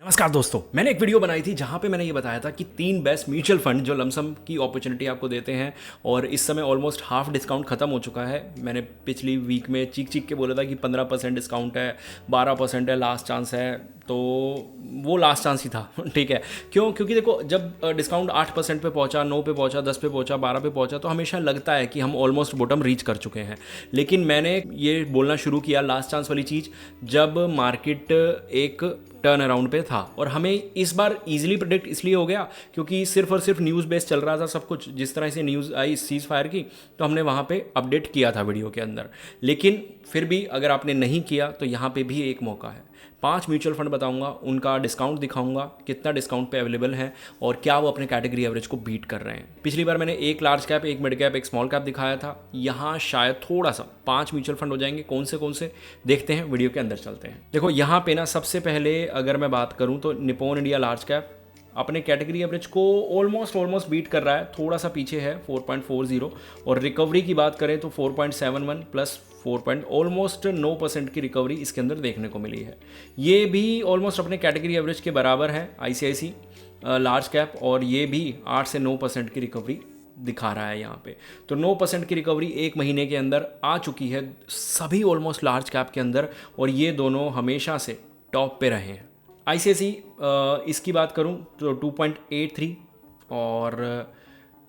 नमस्कार दोस्तों, मैंने एक वीडियो बनाई थी जहाँ पे मैंने ये बताया था कि 3 बेस्ट म्यूचुअल फंड जो लमसम की अपॉर्चुनिटी आपको देते हैं और इस समय ऑलमोस्ट हाफ डिस्काउंट खत्म हो चुका है। मैंने पिछली वीक में चीख के बोला था कि 15% डिस्काउंट है, 12% है, लास्ट चांस है, तो वो लास्ट चांस ही था। ठीक है, क्योंकि देखो जब डिस्काउंट 8% पे पहुंचा, 9 पे पहुंचा, 10 पे पहुंचा, 12 पे पहुंचा तो हमेशा लगता है कि हम ऑलमोस्ट बॉटम रीच कर चुके हैं। लेकिन मैंने ये बोलना शुरू किया लास्ट चांस वाली चीज़ जब मार्केट एक टर्न अराउंड पे था, और हमें इस बार इजीली प्रेडिक्ट इसलिए हो गया क्योंकि सिर्फ और सिर्फ न्यूज़ बेस्ड चल रहा था सब कुछ। जिस तरह से न्यूज़ आई सीज़ फायर की तो हमने वहाँ पे अपडेट किया था वीडियो के अंदर। लेकिन फिर भी अगर आपने नहीं किया तो यहाँ पे भी एक मौका है। 5 म्यूचुअल फंड बताऊंगा, उनका डिस्काउंट दिखाऊंगा, कितना डिस्काउंट पे अवेलेबल है और क्या वो अपने कैटेगरी एवरेज को बीट कर रहे हैं। पिछली बार मैंने एक लार्ज कैप, एक मिड कैप, एक स्मॉल कैप दिखाया था। यहाँ शायद थोड़ा सा 5 म्यूचुअल फंड हो जाएंगे। कौन से देखते हैं, वीडियो के अंदर चलते हैं। देखो यहाँ पे ना सबसे पहले अगर मैं बात करूँ तो निप्पॉन इंडिया लार्ज कैप अपने कैटेगरी एवरेज को ऑलमोस्ट बीट कर रहा है, थोड़ा सा पीछे है 4.40, और रिकवरी की बात करें तो 4.71 प्लस 4 ऑलमोस्ट 9% की रिकवरी इसके अंदर देखने को मिली है। ये भी ऑलमोस्ट अपने कैटेगरी एवरेज के बराबर है आईसीआईसी लार्ज कैप, और ये भी 8 से 9% की रिकवरी दिखा रहा है यहाँ पे। तो 9% की रिकवरी एक महीने के अंदर आ चुकी है सभी ऑलमोस्ट लार्ज कैप के अंदर, और ये दोनों हमेशा से टॉप पे रहे हैं। आईसीआईसी इसकी बात करूं तो 2.83, और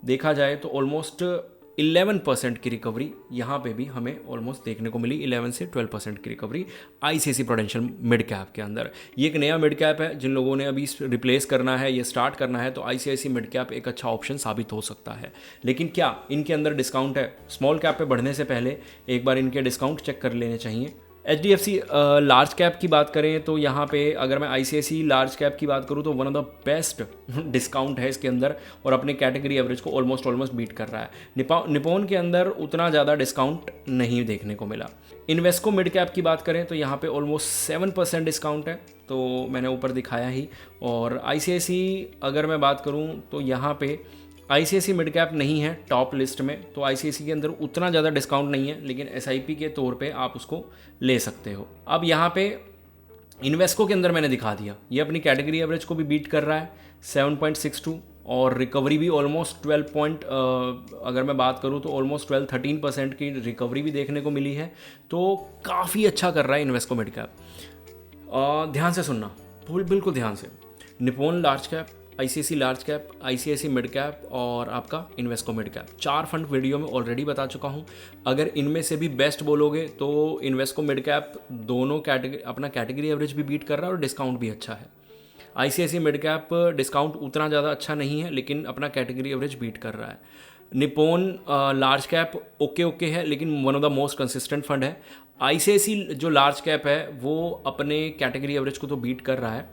देखा जाए तो ऑलमोस्ट 11% की रिकवरी यहाँ पे भी हमें ऑलमोस्ट देखने को मिली। 11 से 12% की recovery ICICI Prudential mid cap के अंदर। ये एक नया मिड कैप है, जिन लोगों ने अभी रिप्लेस करना है, ये स्टार्ट करना है, तो आईसीआईसी मिड कैप एक अच्छा ऑप्शन साबित हो सकता है। लेकिन क्या इनके अंदर डिस्काउंट है? स्मॉल कैप पे बढ़ने से पहले एक बार इनके डिस्काउंट चेक कर लेने चाहिए। HDFC लार्ज कैप की बात करें तो यहाँ पे अगर मैं ICICI लार्ज कैप की बात करूँ तो one of the best discount है इसके अंदर, और अपने कैटेगरी एवरेज को ऑलमोस्ट बीट कर रहा है। निप्पॉन के अंदर उतना ज़्यादा डिस्काउंट नहीं देखने को मिला। इन्वेस्को मिड कैप की बात करें तो यहाँ पे ऑलमोस्ट 7% डिस्काउंट है, तो मैंने ऊपर दिखाया ही। और ICICI अगर मैं बात करूँ तो यहाँ पे आईसीआईसी मिड कैप नहीं है टॉप लिस्ट में, तो आईसीआईसी के अंदर उतना ज़्यादा डिस्काउंट नहीं है, लेकिन एसआईपी के तौर पे आप उसको ले सकते हो। अब यहाँ पे इन्वेस्को के अंदर मैंने दिखा दिया, ये अपनी कैटेगरी एवरेज को भी बीट कर रहा है 7.62, और रिकवरी भी ऑलमोस्ट 12 अगर मैं बात करूँ तो ऑलमोस्ट 12-13% की रिकवरी भी देखने को मिली है। तो काफ़ी अच्छा कर रहा है इन्वेस्को मिड कैप। ध्यान से सुनना, बिल्कुल ध्यान से। Nippon large cap, ICICI large cap, ICICI mid cap और आपका Invesco mid cap, 4 fund video में ऑलरेडी बता चुका हूँ। अगर इनमें से भी बेस्ट बोलोगे तो इन्वेस्को मिड कैप दोनों अपना कैटेगरी एवरेज भी बीट कर रहा है और डिस्काउंट भी अच्छा है। आईसीआईसी मिड कैप डिस्काउंट उतना ज़्यादा अच्छा नहीं है, लेकिन अपना कैटेगरी एवरेज बीट कर रहा है। निप्पॉन लार्ज कैप ओके है, लेकिन one of the most consistent fund है। आईसीआईसी जो लार्ज कैप है वो अपने कैटेगरी एवरेज को तो बीट कर रहा है,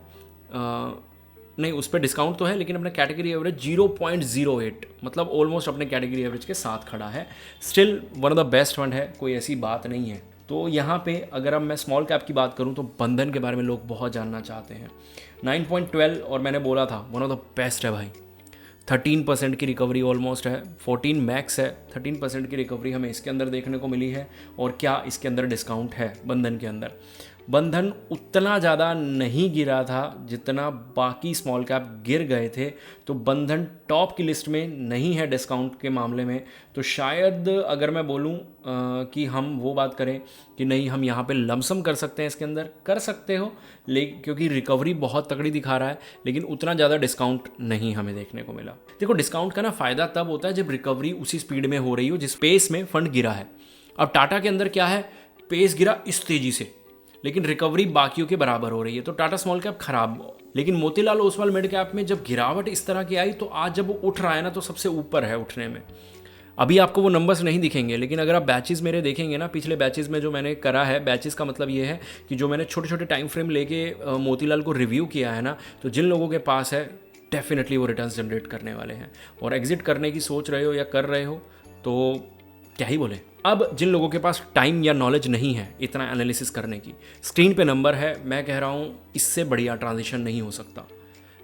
नहीं उस पर डिस्काउंट तो है, लेकिन अपना कैटेगरी एवरेज 0.08, मतलब ऑलमोस्ट अपने कैटेगरी एवरेज के साथ खड़ा है। Still one of the best fund है, कोई ऐसी बात नहीं है। तो यहाँ पे अगर अब मैं स्मॉल कैप की बात करूँ तो बंधन के बारे में लोग बहुत जानना चाहते हैं। 9.12, और मैंने बोला था वन ऑफ द बेस्ट है भाई। 13% की रिकवरी ऑलमोस्ट है, 14 मैक्स है, 13% की रिकवरी हमें इसके अंदर देखने को मिली है। और क्या इसके अंदर डिस्काउंट है बंधन के अंदर? बंधन उतना ज़्यादा नहीं गिरा था जितना बाकी स्मॉल कैप गिर गए थे, तो बंधन टॉप की लिस्ट में नहीं है डिस्काउंट के मामले में। तो शायद अगर मैं बोलूं कि हम वो बात करें कि नहीं हम यहाँ पे लमसम कर सकते हैं, इसके अंदर कर सकते हो, लेकिन क्योंकि रिकवरी बहुत तगड़ी दिखा रहा है, लेकिन उतना ज़्यादा डिस्काउंट नहीं हमें देखने को मिला। देखो डिस्काउंट का ना फ़ायदा तब होता है जब रिकवरी उसी स्पीड में हो रही हो जिस पेस में फंड गिरा है। अब टाटा के अंदर क्या है, पेस गिरा इस तेज़ी से, लेकिन रिकवरी बाकियों के बराबर हो रही है, तो टाटा स्मॉल कैप खराब हो। लेकिन मोतीलाल ओसवाल मिड कैप में जब गिरावट इस तरह की आई तो आज जब वो उठ रहा है ना तो सबसे ऊपर है उठने में। अभी आपको वो नंबर्स नहीं दिखेंगे, लेकिन अगर आप बैचेस मेरे देखेंगे ना, पिछले बैचेस में जो मैंने करा है, बैचेस का मतलब ये है कि जो मैंने छोटे छोटे टाइम फ्रेम लेके मोतीलाल को रिव्यू किया है ना, तो जिन लोगों के पास है डेफिनेटली वो रिटर्न्स जनरेट करने वाले हैं। और एग्जिट करने की सोच रहे हो या कर रहे हो तो क्या ही बोले। अब जिन लोगों के पास टाइम या नॉलेज नहीं है इतना एनालिसिस करने की, स्क्रीन पे नंबर है, मैं कह रहा हूँ इससे बढ़िया ट्रांजिशन नहीं हो सकता।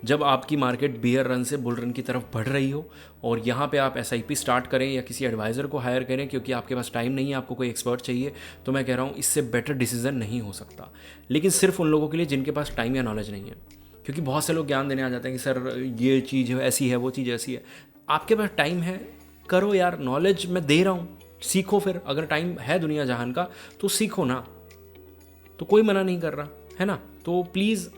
जब आपकी मार्केट बियर रन से बुल रन की तरफ बढ़ रही हो और यहाँ पे आप एसआईपी स्टार्ट करें या किसी एडवाइज़र को हायर करें क्योंकि आपके पास टाइम नहीं है, आपको कोई एक्सपर्ट चाहिए, तो मैं कह रहा हूँ इससे बेटर डिसीजन नहीं हो सकता। लेकिन सिर्फ उन लोगों के लिए जिनके पास टाइम या नॉलेज नहीं है। क्योंकि बहुत से लोग ज्ञान देने आ जाते हैं कि सर ये चीज़ ऐसी है, वो चीज़ ऐसी है। आपके पास टाइम है, करो यार, नॉलेज मैं दे रहा हूँ, सीखो। फिर अगर टाइम है दुनिया जहान का तो सीखो ना, तो कोई मना नहीं कर रहा है ना। तो प्लीज़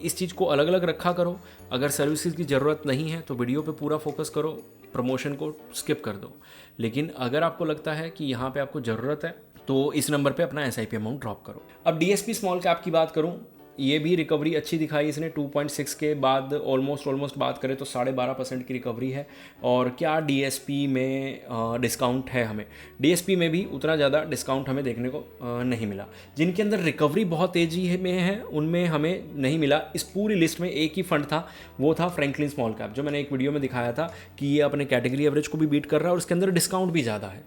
इस चीज़ को अलग अलग रखा करो। अगर सर्विसेज की ज़रूरत नहीं है तो वीडियो पे पूरा फोकस करो, प्रमोशन को स्किप कर दो। लेकिन अगर आपको लगता है कि यहाँ पे आपको ज़रूरत है तो इस नंबर पे अपना SIP अमाउंट ड्रॉप करो। अब DSP स्मॉल कैप की बात करूँ, ये भी रिकवरी अच्छी दिखाई इसने 2.6 के बाद ऑलमोस्ट बात करें तो 12.5% की रिकवरी है। और क्या DSP में डिस्काउंट है? हमें DSP में भी उतना ज़्यादा डिस्काउंट हमें देखने को नहीं मिला। जिनके अंदर रिकवरी बहुत तेज़ी में है उनमें हमें नहीं मिला। इस पूरी लिस्ट में एक ही फंड था, वो था फ्रैंकलिन स्मॉल कैप, जो मैंने एक वीडियो में दिखाया था कि ये अपने कैटेगरी एवरेज को भी बीट कर रहा है और उसके अंदर डिस्काउंट भी ज़्यादा है।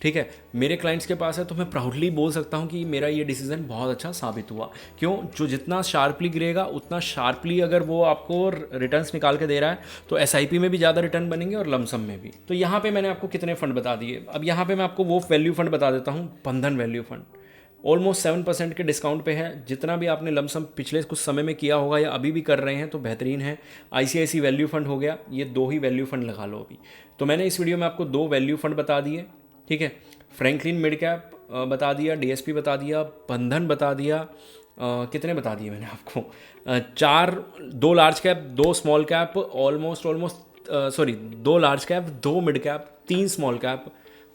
ठीक है, मेरे क्लाइंट्स के पास है तो मैं प्राउडली बोल सकता हूँ कि मेरा ये डिसीजन बहुत अच्छा साबित हुआ। क्यों? जो जितना शार्पली गिरेगा उतना शार्पली अगर वो आपको रिटर्न्स निकाल के दे रहा है तो SIP में भी ज़्यादा रिटर्न बनेंगे और लमसम में भी। तो यहाँ पे मैंने आपको कितने फंड बता दिए। अब यहाँ पे मैं आपको वो वैल्यू फंड बता देता हूँ, बंधन वैल्यू फंड ऑलमोस्ट 7% के डिस्काउंट पे है। जितना भी आपने लमसम पिछले कुछ समय में किया होगा या अभी भी कर रहे हैं तो बेहतरीन है। ICICI वैल्यू फंड हो गया, ये 2 ही वैल्यू फंड लगा लो अभी। तो मैंने इस वीडियो में आपको 2 वैल्यू फंड बता दिए। ठीक है, फ्रैंकलिन मिड कैप बता दिया, DSP बता दिया, बंधन बता दिया, कितने बता दिए मैंने आपको? 2 large cap, 2 small cap, almost 2 large cap, 2 mid cap, 3 small cap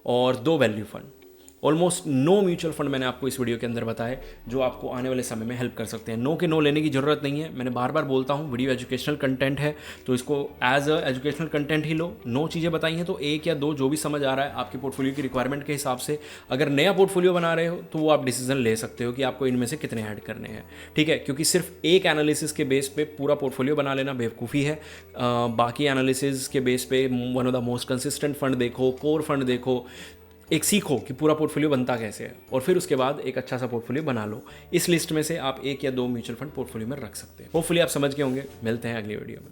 और 2 value fund. Almost no mutual fund मैंने आपको इस वीडियो के अंदर बताए जो आपको आने वाले समय में हेल्प कर सकते हैं। नो के नो लेने की ज़रूरत नहीं है। मैंने बार बार बोलता हूँ वीडियो एजुकेशनल कंटेंट है तो इसको एज अ एजुकेशनल कंटेंट ही लो। नो चीज़ें बताई हैं तो 1 या 2 जो भी समझ आ रहा है आपके पोर्टफोलियो की रिक्वायरमेंट के हिसाब से, अगर नया पोर्टफोलियो बना रहे हो तो वो आप डिसीजन ले सकते हो कि आपको इनमें से कितने ऐड करने हैं। ठीक है, क्योंकि सिर्फ एक एनालिसिस के बेस पे पूरा पोर्टफोलियो बना लेना बेवकूफ़ी है। बाकी एनालिसिस के बेस पे one of the most consistent fund देखो, कोर फंड देखो, एक सीखो कि पूरा पोर्टफोलियो बनता कैसे है और फिर उसके बाद एक अच्छा सा पोर्टफोलियो बना लो। इस लिस्ट में से आप 1 या 2 म्यूचुअल फंड पोर्टफोलियो में रख सकते हैं। होपफुली आप समझ गए होंगे। मिलते हैं अगली वीडियो में।